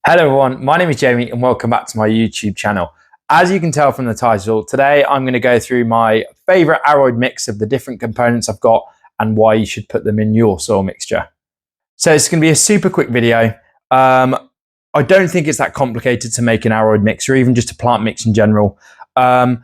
Hello everyone, my name is Jamie and welcome back to my YouTube channel. As you can tell from the title, today I'm going to go through my favourite aroid mix of the different components I've got and why you should put them in your soil mixture. So it's going to be a super quick video. I don't think it's that complicated to make an aroid mix or even just a plant mix in general. A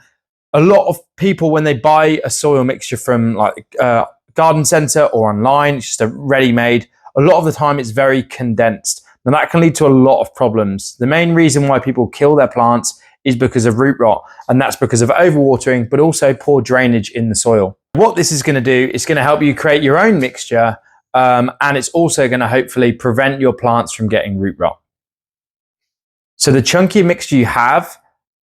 lot of people, when they buy a soil mixture from like a garden centre or online, it's just a ready-made, a lot of the time it's very condensed. And that can lead to a lot of problems. The main reason why people kill their plants is because of root rot, and that's because of overwatering, but also poor drainage in the soil. What this is going to do is going to help you create your own mixture, and it's also going to hopefully prevent your plants from getting root rot. So the chunkier mixture you have,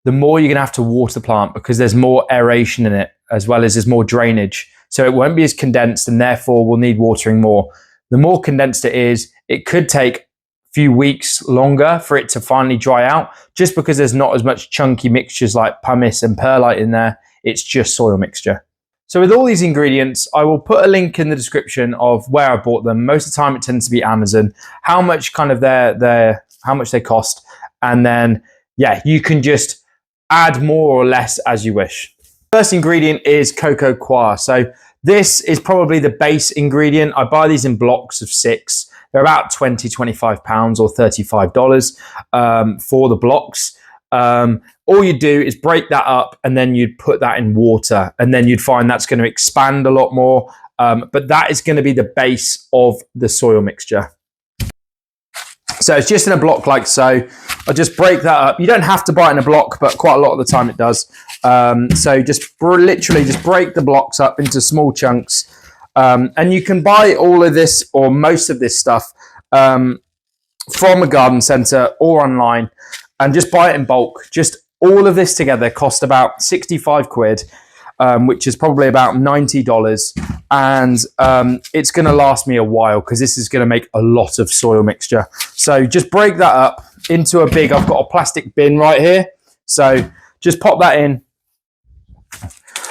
the more you're going to have to water the plant because there's more aeration in it, as well as there's more drainage. So it won't be as condensed and therefore will need watering more. The more condensed it is, it could take few weeks longer for it to finally dry out, just because there's not as much chunky mixtures like pumice and perlite in there. It's just soil mixture. So with all these ingredients, I will put a link in the description of where I bought them. Most of the time it tends to be Amazon, how much kind of how much they cost, and then yeah, you can just add more or less as you wish. First ingredient is CoCo Coir. So this is probably the base ingredient. I buy these in blocks of 6. They're about £20–25 or $35 for the blocks. All you do is break that up and then you'd put that in water, and then you'd find that's going to expand a lot more. But that is going to be the base of the soil mixture. So it's just in a block like so. I just break that up. You don't have to buy it in a block, but quite a lot of the time it does. So just literally just break the blocks up into small chunks. And you can buy all of this or most of this stuff from a garden centre or online, and just buy it in bulk. Just all of this together cost about 65 quid, which is probably about $90. And it's going to last me a while because this is going to make a lot of soil mixture. So just break that up into a big, I've got a plastic bin right here. So just pop that in.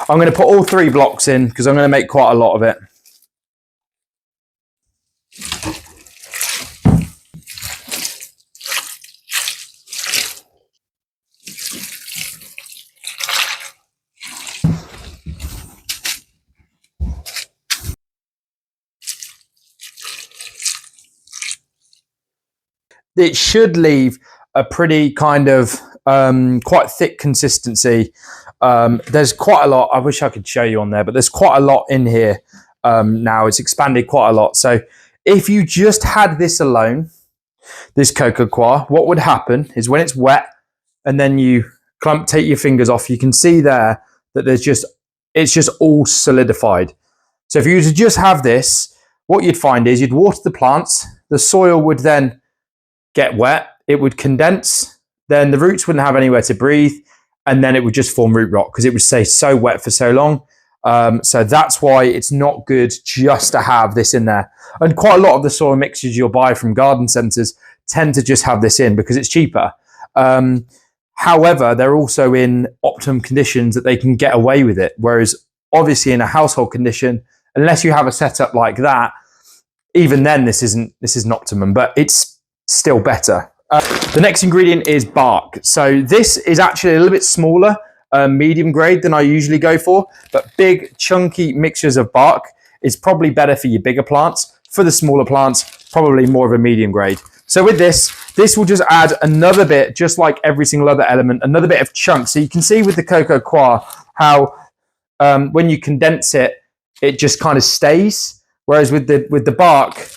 I'm going to put all 3 blocks in because I'm going to make quite a lot of it. It should leave a pretty kind of quite thick consistency. There's quite a lot. I wish I could show you on there, but there's quite a lot in here now. It's expanded quite a lot. So if you just had this alone, this CoCo Coir, what would happen is when it's wet and then you take your fingers off, you can see there that it's just all solidified. So if you were to just have this, what you'd find is you'd water the plants, the soil would then get wet, it would condense, then the roots wouldn't have anywhere to breathe, and then it would just form root rot because it would stay so wet for so long. So that's why it's not good just to have this in there. And quite a lot of the soil mixtures you'll buy from garden centres tend to just have this in because it's cheaper. However, they're also in optimum conditions that they can get away with it. Whereas obviously in a household condition, unless you have a setup like that, even then this isn't optimum, but it's still better. The next ingredient is bark. So this is actually a little bit smaller, medium grade than I usually go for, but big chunky mixtures of bark is probably better for your bigger plants. For the smaller plants, probably more of a medium grade. So with this will just add another bit, just like every single other element, another bit of chunk. So you can see with the CoCo Coir how when you condense it, it just kind of stays. Whereas with the bark,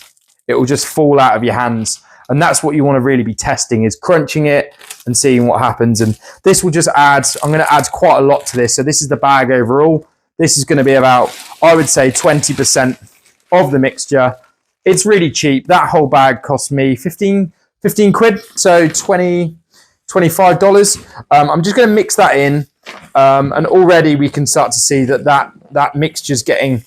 it will just fall out of your hands. And that's what you want to really be testing, is crunching it and seeing what happens. And this will just add, I'm going to add quite a lot to this. So this is the bag overall. This is going to be about, I would say 20% of the mixture. It's really cheap. That whole bag cost me 15 quid. So $25. I'm just going to mix that in. And already we can start to see that mixture's getting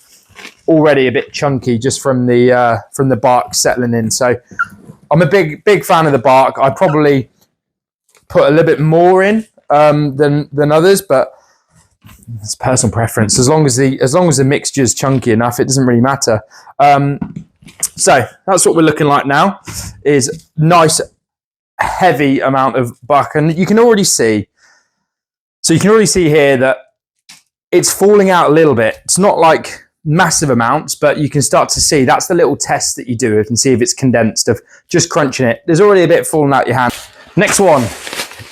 already a bit chunky just from the bark settling in. So I'm a big fan of the bark. I probably put a little bit more in than others, but it's personal preference. As long as the mixture is chunky enough, it doesn't really matter. So that's what we're looking like now. Is nice, heavy amount of bark, and you can already see. So you can already see here that it's falling out a little bit. It's not like massive amounts, but you can start to see that's the little test that you do and see if it's condensed, of just crunching it. There's already a bit falling out your hand. Next one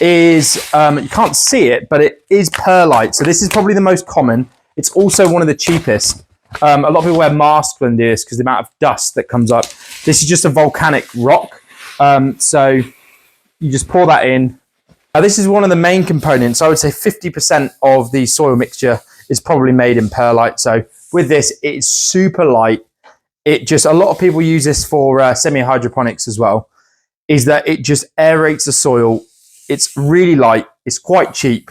is, you can't see it, but it is perlite. So this is probably the most common. It's also one of the cheapest. A lot of people wear masks when they do this because the amount of dust that comes up. This is just a volcanic rock. So you just pour that in. Now this is one of the main components. I would say 50% of the soil mixture is probably made in perlite. So with this, it's super light. A lot of people use this for semi-hydroponics as well, is that it just aerates the soil. It's really light. It's quite cheap.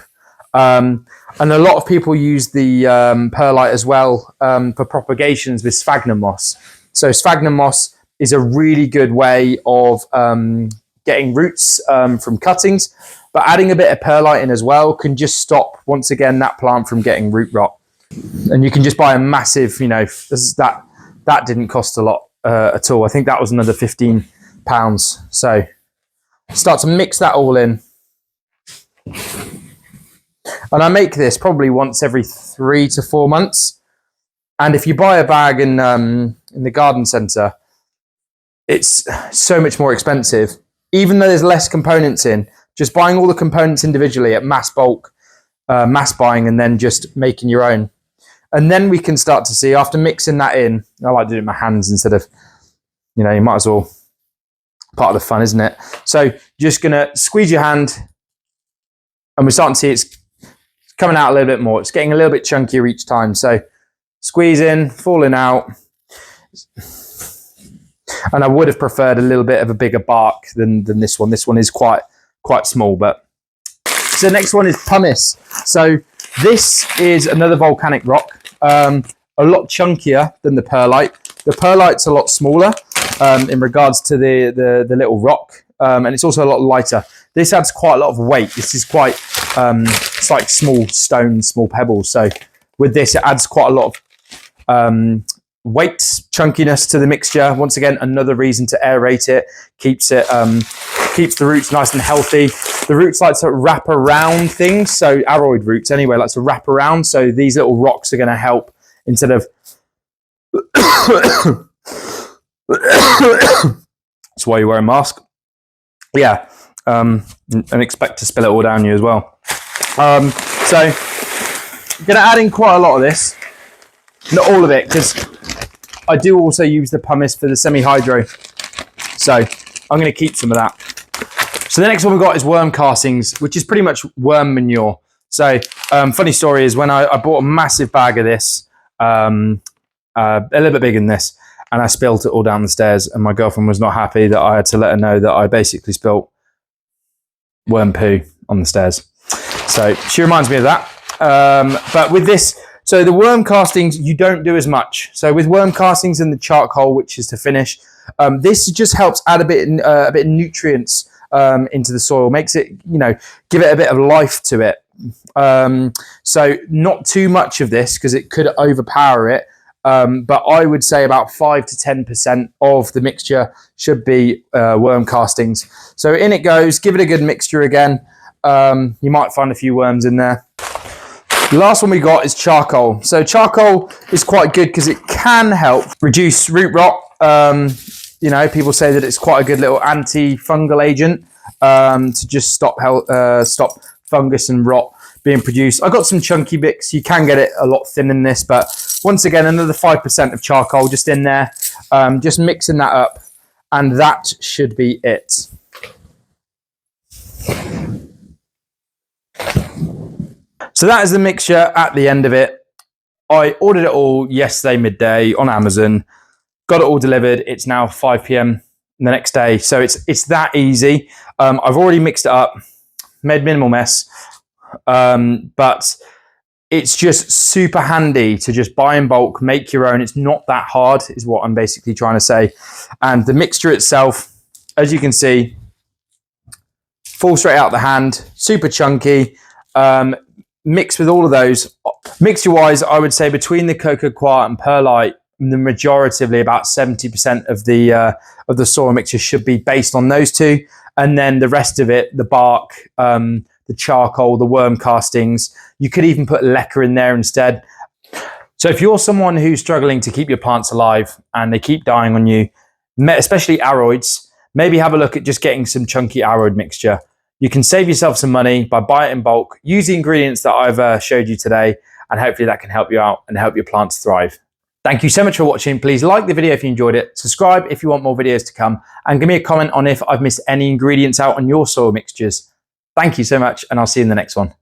And a lot of people use the perlite as well for propagations with sphagnum moss. So sphagnum moss is a really good way of getting roots from cuttings, but adding a bit of perlite in as well can just stop, once again, that plant from getting root rot. And you can just buy a massive, that didn't cost a lot at all. I think that was another £15. So start to mix that all in. And I make this probably once every 3 to 4 months. And if you buy a bag in the garden centre, it's so much more expensive. Even though there's less components in, just buying all the components individually at mass bulk, mass buying, and then just making your own. And then we can start to see, after mixing that in, I like to do it with my hands instead of, you might as well, part of the fun, isn't it? So just going to squeeze your hand, and we're starting to see it's coming out a little bit more. It's getting a little bit chunkier each time. So squeeze in, falling out. And I would have preferred a little bit of a bigger bark than this one. This one is quite small. But so the next one is pumice. So this is another volcanic rock, a lot chunkier than the perlite. The perlite's a lot smaller in regards to the little rock, and it's also a lot lighter. This adds quite a lot of weight. This is quite, it's like small stones, small pebbles. So with this, it adds quite a lot of weight, chunkiness to the mixture. Once again, another reason to aerate it. Keeps the roots nice and healthy. The roots like to wrap around things. So aroid roots anyway, like to wrap around. So these little rocks are going to help instead of. That's why you wear a mask. Yeah, and expect to spill it all down you as well. So I'm going to add in quite a lot of this. Not all of it, because I do also use the pumice for the semi-hydro. So I'm going to keep some of that. So the next one we've got is worm castings, which is pretty much worm manure. So funny story is when I bought a massive bag of this, a little bit bigger than this, and I spilled it all down the stairs, and my girlfriend was not happy that I had to let her know that I basically spilt worm poo on the stairs. So she reminds me of that. But with this, so the worm castings, you don't do as much. So with worm castings and the charcoal, which is to finish, this just helps add a bit of nutrients into the soil, makes it, give it a bit of life to it. So not too much of this because it could overpower it. But I would say about 5 to 10% of the mixture should be worm castings. So in it goes, give it a good mixture again. You might find a few worms in there. The last one we got is charcoal. So charcoal is quite good because it can help reduce root rot. People say that it's quite a good little anti-fungal agent to just stop fungus and rot being produced. I got some chunky bits. You can get it a lot thinner than this, but once again, another 5% of charcoal just in there. Just mixing that up, and that should be it. So that is the mixture at the end of it. I ordered it all yesterday midday on Amazon, got it all delivered. It's now 5 p.m. the next day. So it's that easy. I've already mixed it up, made minimal mess, but it's just super handy to just buy in bulk, make your own. It's not that hard is what I'm basically trying to say. And the mixture itself, as you can see, falls straight out the hand, super chunky. Mixed with all of those, mixture-wise, I would say between the CoCo Coir and Perlite, the majoritively about 70% of the soil mixture should be based on those two. and then the rest of it, the bark, the charcoal, the worm castings. You could even put leca in there instead. So if you're someone who's struggling to keep your plants alive and they keep dying on you, especially aroids, maybe have a look at just getting some chunky aroid mixture. You can save yourself some money by buying it in bulk, use the ingredients that I've showed you today, and hopefully that can help you out and help your plants thrive. Thank you so much for watching. Please like the video if you enjoyed it, subscribe if you want more videos to come, and give me a comment on if I've missed any ingredients out on your soil mixtures. Thank you so much, and I'll see you in the next one.